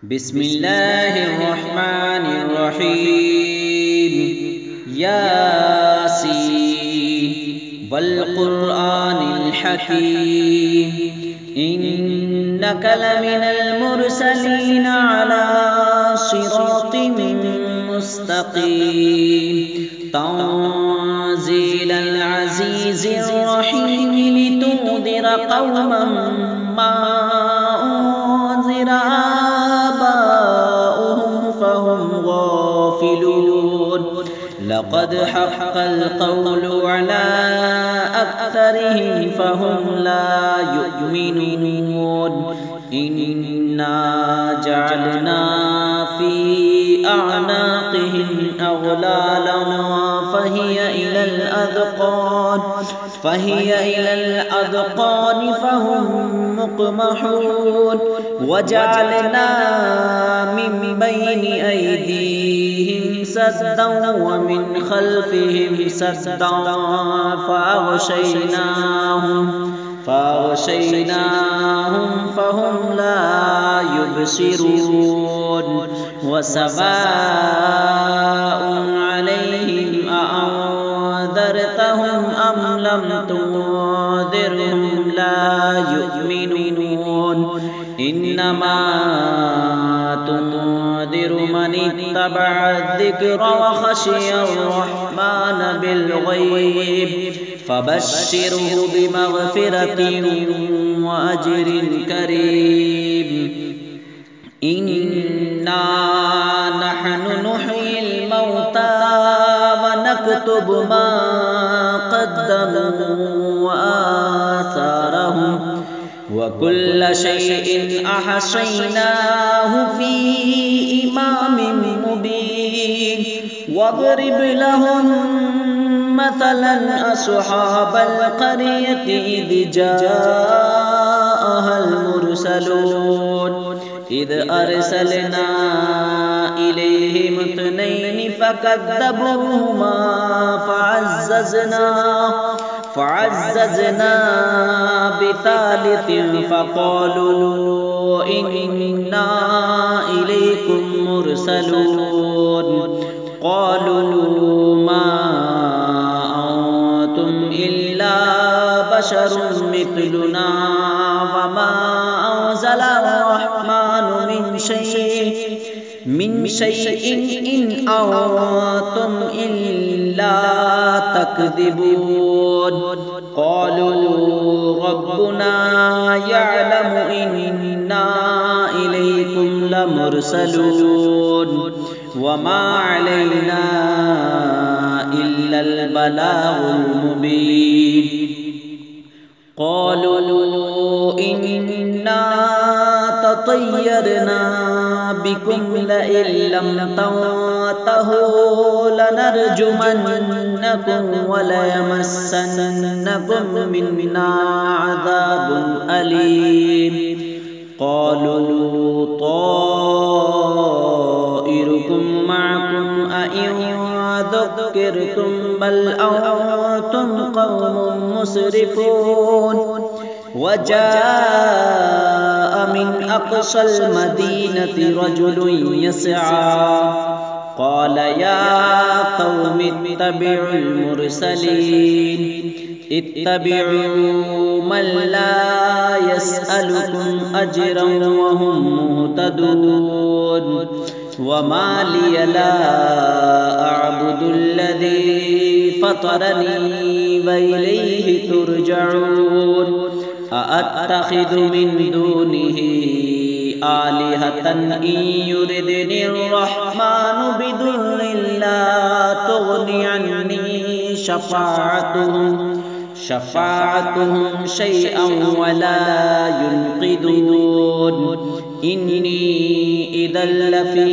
बिस्मिल्लाहिर्रहमानिर्रहीम। यासीन वल क़ुरआनिल हकीम इन्नका लमिनल मुरसलीन अला सिरातिम मुस्तक़ीम तंज़ीलल अज़ीज़िर रहीम लितुंज़िरा क़ौमन मा उन्ज़िरा आबाउहुम फहुम गाफ़िलून। लक़द हक़्क़ल क़ौलु अला अक्तरिहिम फहुम ला युमिनून। इन्ना जअलना फी अअनाक़िहिम अग़लालन फहिय इलल अज़क़ान फहुम मुक़महून। वजअलना मिन बैनि अयदीहिम सद्दन व मिन खल्फ़िहिम सद्दन फ़अग़शयनाहुम फ़हुम ला युबसिरून। वसवाउन अलैहिम अअन्ज़रतहुम अम लम तुन्ज़िरहुम ला युमिनून। इन्नमा तुन्ज़िरु मन इत्तबअ अज़्ज़िक्र व ख़शियर रहमान बिलग़ैब फ़बश्शिरहु बिमग़फ़िरतिन व अज्रिन करीम। इन्ना नहनु नुह्यिल मौता व नक्तुबु मा क़द्दमू व आसारहुम व कुल्ल शैइन अहसैनाहु फी इमामिन मुबीन। वद्रिब लहुम मसलन अस्हाबल क़र्यति इज़ जाअहल मुरसलून। इज़ अरसलना इलैहिम इत्नैनि फ़कज़्ज़बूहुमा फ़अज़्ज़ज़ना बिसालिसिन फ़क़ालू इन्ना इलैकुम मुरसलून। क़ालू मा अंतुम इल्ला बशरुम मिथलुना वमा अंज़लर रहमानु मिन शैइन इन अंतुम इल्ला तकज़िबून। क़ालू रब्बुना यअलमु इन्ना इलैकुम लमुरसलून वमा अलैना इल्लल बलागुल मुबीन। क़ालू इन्ना ततय्यरना बिकुम लइन लम तंतहू लनरजुमन्नकुम व लयमस्सन्नकुम मिन्ना अज़ाबुन अलीम। क़ालू ताइरुकुम मअकुम अइन ज़ुक्किरतुम बल अंतुम क़ौमुम मुस्रिफून। वजाअ मिन अक़सल मदीनति रजुलुन यसआ क़ाल या क़ौमि इत्तबिउल मुरसलीन। इत्तबिउ मन ला यसअलुकुम अजरन व हुम मुहतदून। वमा लिय ला अअबुदुल्लज़ी फ़तरनी व इलैहि तुरजऊन। अअत्तख़िज़ु मिन दूनिही आलिहतन इन युरिदनिर रहमानु बिदुर्रिन ला तुग़नि अन्नी शफ़ाअतुहुम शैअन व ला युनक़िज़ून। इन्नी इज़न लफ़ी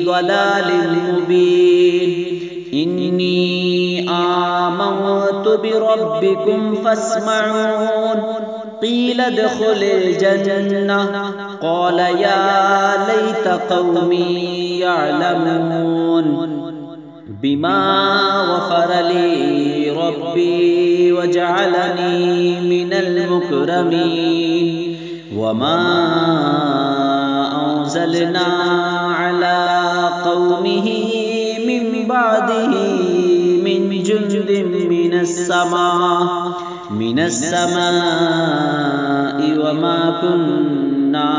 ज़लालिन मुबीन। इन्नी आमनतु बिरब्बिकुम फ़स्मऊन। क़ील उद्ख़ुलिल जन्नह क़ाल या लैत क़ौमी यअलमून बिमा ग़फ़र ली रब्बी वजअलनी मिनल मुकरमीन। वमा أنزلنا على قومه من بعده من جند من السماء وما كنا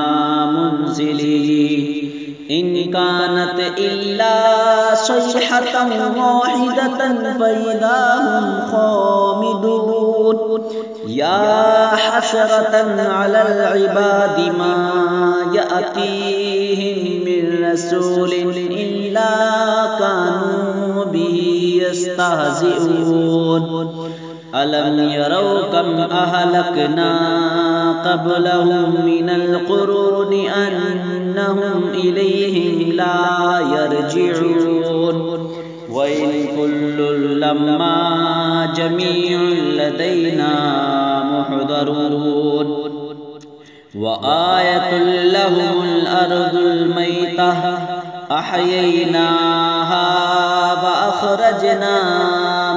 منزلين إن كانت إلا صيحة واحدة فإذا هم خامدون يا حسرة على العباد ما يأتيهم من رسول إلا كانوا به يستهزئون ألم يروا كم أهلكنا قبلهم من القرون أنهم إليهم لا يرجعون وإن كل لما جميع لدينا محضرون وآية لهم الأرض الميتة أحييناها وأخرجنا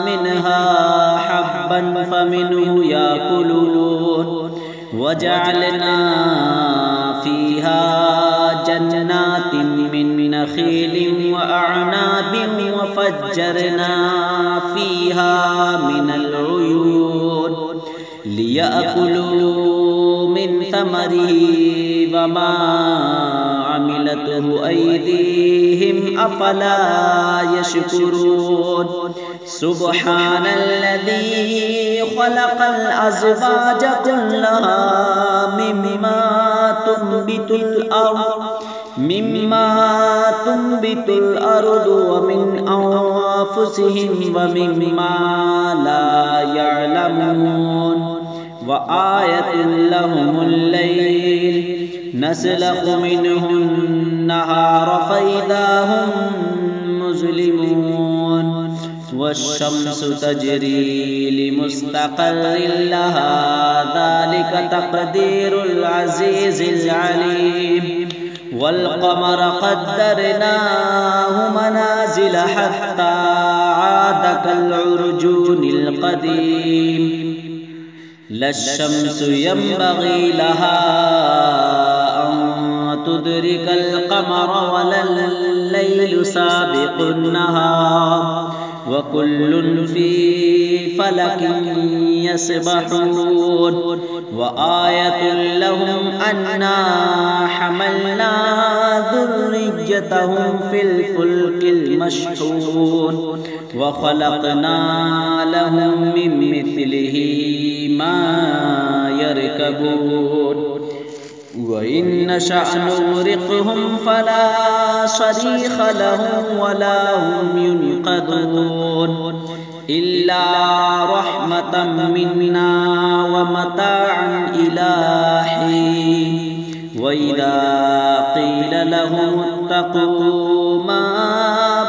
منها حبا فمنه يأكلون وجعلنا فيها جنات من نخيل وأعناب وفجرنا فيها من العيون ليأكلوا من ثمره وما عملته أيديهم أفلا يشكرون سبحان الذي خلق الأزواج كلها مما تنبت الأرض ومن أنفسهم ومما لا يعلمون وآية لهم الليل نسلخ منه النهار فإذا هم مظلمون والشمس تجري لمستقر لها ذلك تقدير العزيز العليم والقمر قدرناه منازل حتى عاد كالعرجون القديم لا الشمس ينبغي لها أن تدرك القمر ولا الليل سابق النهار وكل في فلك يسبحون وآية لهم أنا حملنا ذريتهم في الفلك المشحون وخلقنا لهم من مثله ما يركبون وإن نشأ نغرقهم فلا صريخ لهم ولا هم ينقذون إلا رحمة منا ومتاعا إلى حين وإذا قيل لهم اتقوا ما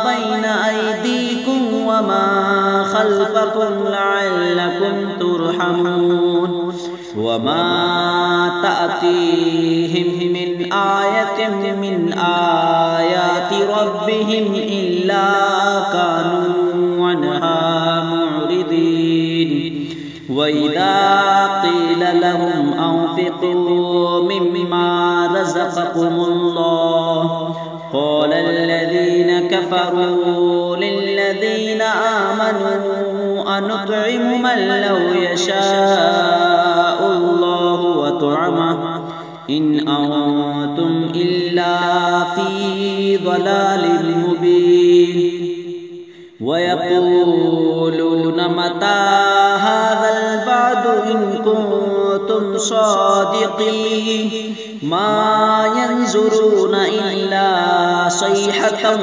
بين أيديكم وما خلفكم لعلكم ترحمون وما تأتيهم من آية من آيات ربهم إلا كانوا عنها معرضين وإذا قيل لهم أنفقوا مما رزقكم الله قال الذين كفروا للذين آمنوا أنطعم من لو يشاء الله وطعمه إن أنتم إلا في ضلال مبين ويقولون متى هذا الوعد إن كنتم صادقين ما ينظرون إلا صيحة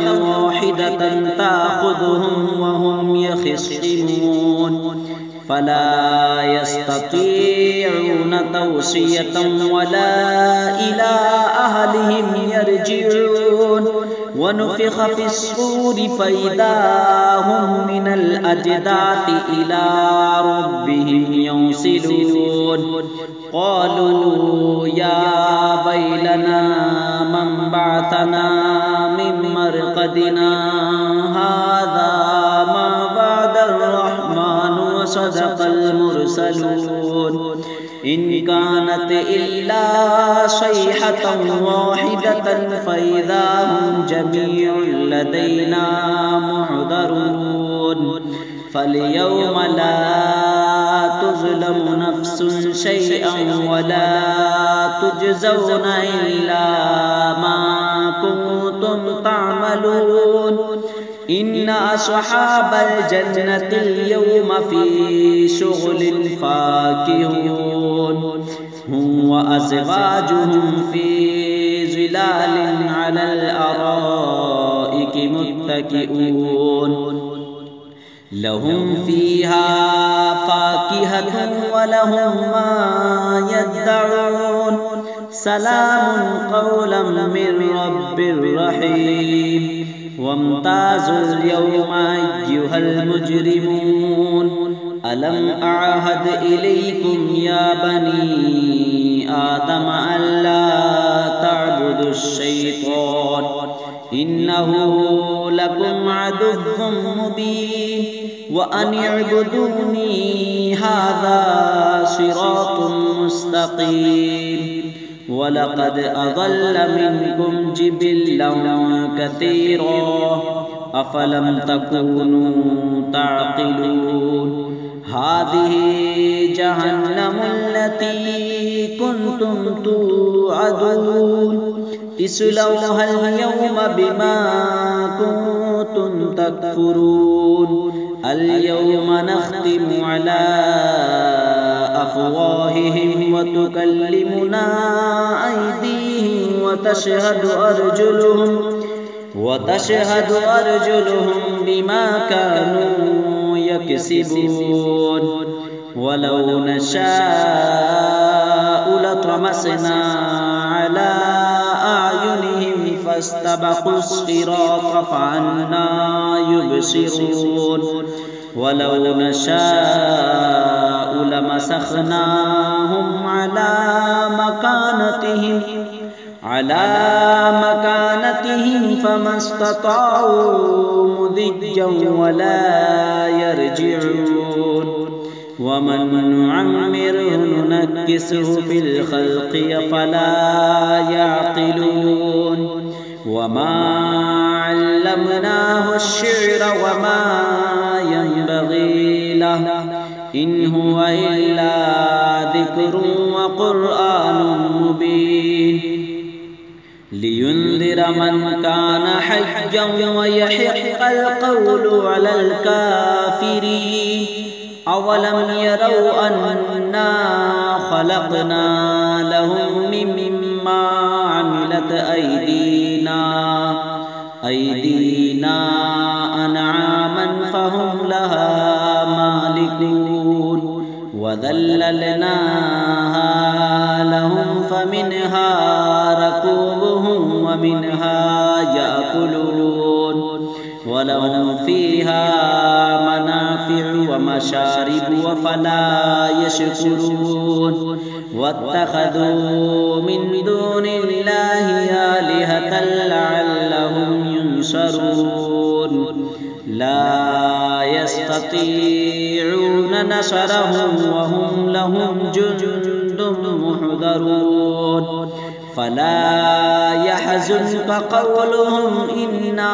واحدة تأخذهم وهم يخصمون فلا يستطيعون توصية ولا إلى أهلهم يرجعون ونفخ في الصور فإذا هم من الأجداث إلى ربهم ينسلون قالوا يا ويلنا من بعثنا من مرقدنا هذا ما وعد الرحمن وصدق المرسلون إن كانت إلا صيحة واحدة فإذا هم جميع لدينا محضرون فاليوم لا تظلم نفس شيئا ولا تجزون إلا ما كنتم تعملون إن أصحاب الجنة اليوم في شغل فاكهون هم وأزواجهم في ظلال على الأرائك متكئون لهم فيها فاكهة ولهم ما يدعون سلام قولا من رب رحيم وامتازوا اليوم أيها المجرمون ألم أعهد إليكم يا بني آدم ألا تعبدوا الشيطان إنه لكم عدو مبين وأن اعبدوني هذا صراط مستقيم ولقد أضل منكم جبلا كثيرا أفلم تكونوا تعقلون هذه جهنم التي كنتم توعدون اصلوها اليوم بما كنتم تكفرون اليوم نختم على أفواههم وتكلمنا أيديهم وتشهد أرجلهم بما كانوا يكسبون ولو نشاء لطمسنا على أعينهم فاستبقوا الصراط فأنى يبصرون ولو نشاء لمسخناهم على مكانتهم فما استطاعوا مضجا ولا يرجعون ومن نعمره ننكسه في الخلق فلا يعقلون وما علمناه الشعر وما ينبغي له إن هو إلا ذكر وقرآن مبين لينذر من كان حيا ويحق القول على الكافرين أولم يروا أنا خلقنا لهم مما عملت أيدينا أنعاما فهم لها مالكون وذللناها لهم فمنها ركوبهم ومنها يأكلون ولهم فيها منافع ومشارب وفلا يشكرون واتخذوا من دون الله آلهة لعلهم ينصرون لا يستطيعون نصرهم وهم لهم جند محضرون فلا يحزنك قولهم إنا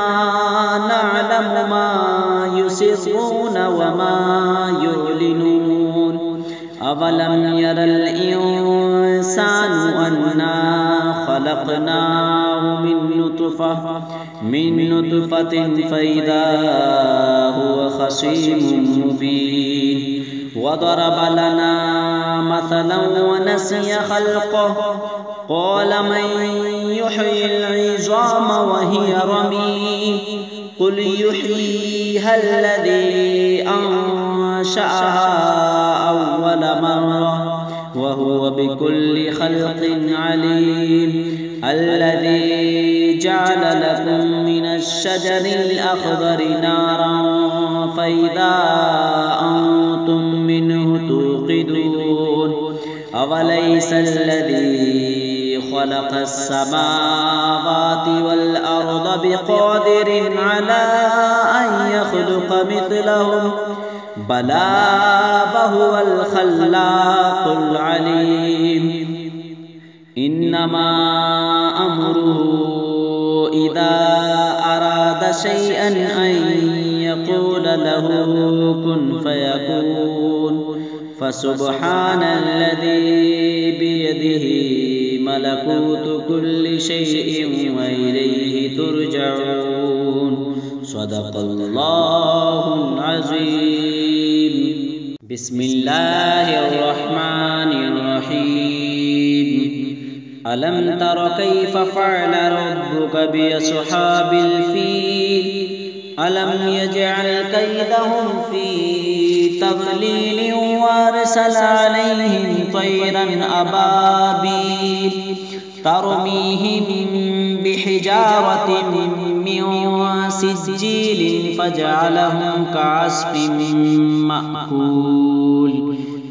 نعلم ما يسرون وما يعلنون أولم ير الإنسان أنا خلقناه من نطفة فإذا هو خصيم مبين وضرب لنا مثلا ونسي خلقه قال من يحيي العظام وهي رميم قل يحييها الذي أنشأها أول مرة وهو بكل خلق عليم الذي جعل لكم من الشجر الأخضر نارا فإذا أنتم منه توقدون أوليس الذي خلق السماوات والأرض بقادر على أن يخلق مثلهم बला वहुवल खल्लाकुल अलीम। इन्नमा अम्रुहु इदा अरादा शैअन अन यक़ूल लहू कुन फयकून। फसुब्हानल्लज़ी बियदिही मलकूतु कुल्लि शैइन व इलैहि तुरजऊन। सदक़ल्लाहुल अज़ीम। बिस्मिल्लाहिर्रहमानिर्रहीम। अलम तर कैफ फ़अल रब्बुक बिअस्हाबिल फ़ील। अलम यजअल कैदहुम फ़ी तज़लील व अरसल अलैहिम तयरन अबाबील तरमीहिम बिहिजारतिन मिन सिज्जील फजअलहुम कअस्फिन मअकूल।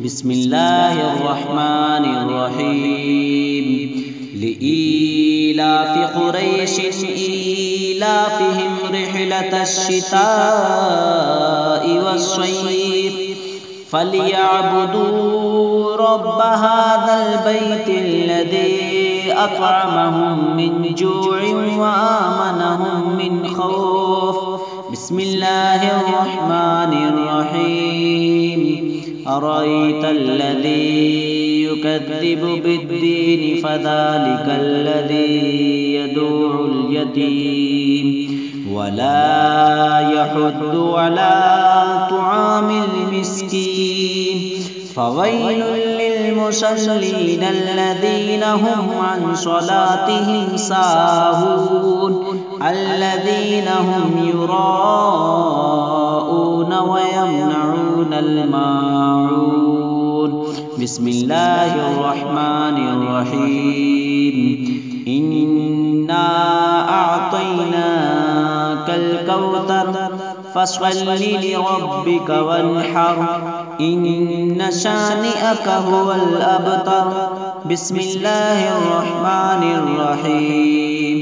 बिस्मिल्लाहिर्रहमानिर्रहीम। लिईलाफ़ि क़ुरैश ईलाफ़िहिम रिह्लतश्शिताइ वस्सय्फ़ फलियअबुदू रब्ब हाज़ल बैतिल्लज़ी अत्'अमहुम मिन जू'इन व आमनहुम मिन खौफ। बिस्मिल्लाहिर्रहमानिर्रहीम। अरअयतल्लज़ी युकज़्ज़िबु बिद्दीन फ़ज़ालिकल्लज़ी यदु'उल यतीम वला यहुद्दु अला तुआमिल मिस्कीन। फ़वैलुल लिलमुसल्लीन अल्लज़ीना हुम अन स्वलातिहिम साहून अल्लज़ीना हुम युराऊन व यमनऊनल माऊन। बिस्मिल्लाहिर्रहमानिर्रहीम। इन्ना अअतैनाकल कौसर फसल्लि लिरब्बिक वन्हर। इन्न शानिअक हुवल अबतर। बिस्मिल्लाहिर्रहमानिर्रहीम।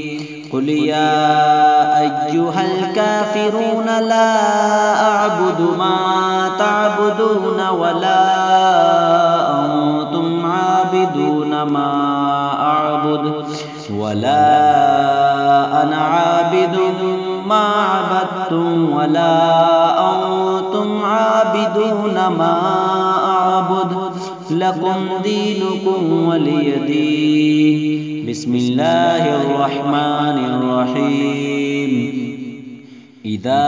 कुल या अय्युहल काफिरून ला अअबुदु मा तअबुदून वला अंतुम आबिदून मा अअबुद वला अना आबिदुम मा अबदतुम वला अंतुम आबिदून मा अअबुद लकुम दीनुकुम वलिय दीन। बिस्मिल्लाहिर्रहमानिर्रहीम। इज़ा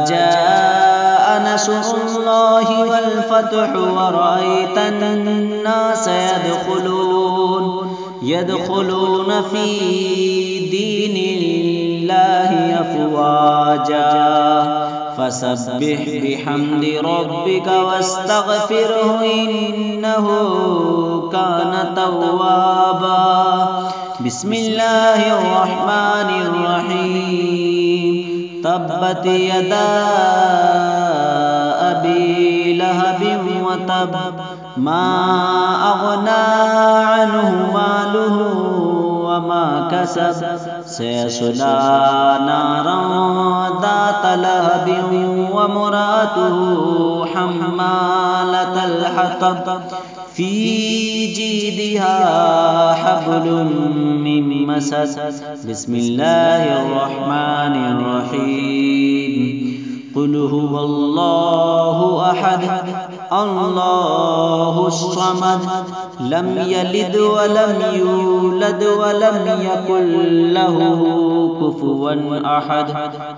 जाअ नस्रुल्लाहि वल फ़त्हु व रअयतन नास यदखुलून फ़ी दीनिल्लाहि अफ़वाजा। फसब्बिह बिहम्दि रब्बिक वस्तग़फिरहु इन्नहु कान तव्वाबा। बिस्मिल्लाहिर्रहमानिर्रहीम। तब्बत यदा अबी लहबिन व तब मा अग़ना अन्हु मालुहु व मा कसब सयस्ला नारन ज़ात लहबिन व इम्रअतुहु हम्मालतल हतब फ़ी जीदिहा हब्लुम मिन मसद। बिस्मिल्लाहिर्रहमानिर्रहीम। कुल हुवल्लाहु अहद अल्लाहुस समद लम यलिद व लम यूलद व लम यकुल लहु कुफुवन अहद।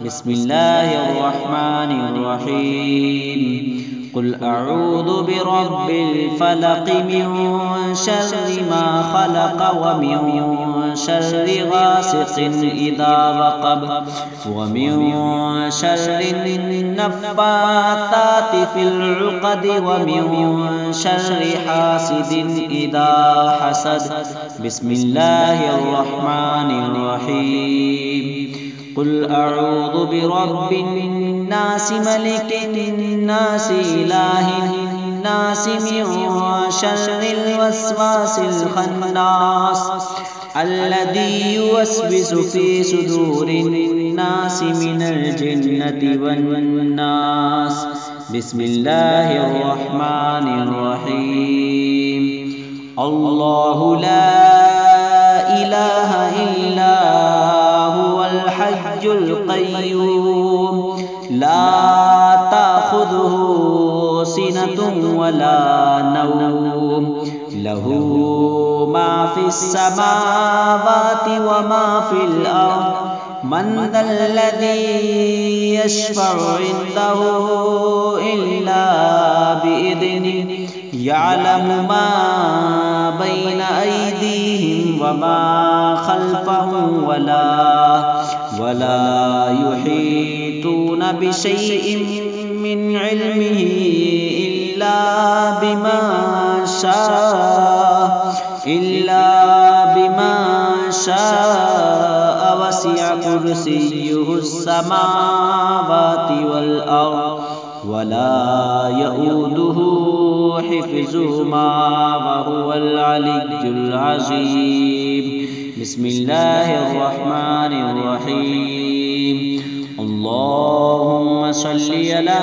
बिस्मिल्लाहिर्रहमानिर्रहीम। कुल अऊज़ु बिरब्बिल फलक़ मिन शर्रि मा खलक़ व मिन शर्रि गासिक़िन इज़ा वक़ब व मिन शर्रि नफ़्फ़ाथाति फ़िल उक़द व मिन शर्रि हासिदिन इज़ा हसद। बिस्मिल्लाहिर्रहमानिर्रहीम। कुल अऊज़ु बिरब्बिन नास मलिकिन नास इलाहिन नास मिन शर्रिल वस्वासिल खन्नास अल्लज़ी युवस्विसु फ़ी सुदूरिन الناس من الجنة والناس بسم الله الرحمن الرحيم الله لا إله إلا هو الحي القيوم لا تأخذه سنة ولا نوم له ما في السماوات وما في الأرض من ذا الذي يشفع عنده إلا بإذنه يعلم ما بين أيديهم وما خلفهم ولا يحيطون بشيء من علمه إلا بما شاء وسع كرسيه السماوات والأرض ولا يؤوده حفظهما وهو العلي العظيم بسم الله الرحمن الرحيم اللهم صل على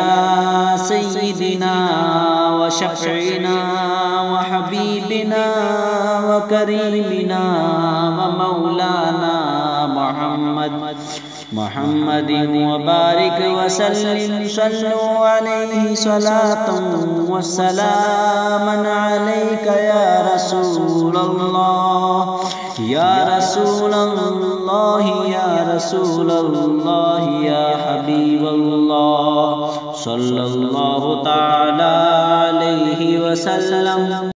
سيدنا وشفيعنا وحبيبنا وكريمنا ومولانا محمد وبارك وسلم صلوا عليه صلاة وسلاما عليك يا رسول الله يا رسول الله يا رسول الله يا حبيب الله صلى الله تعالى عليه وسلم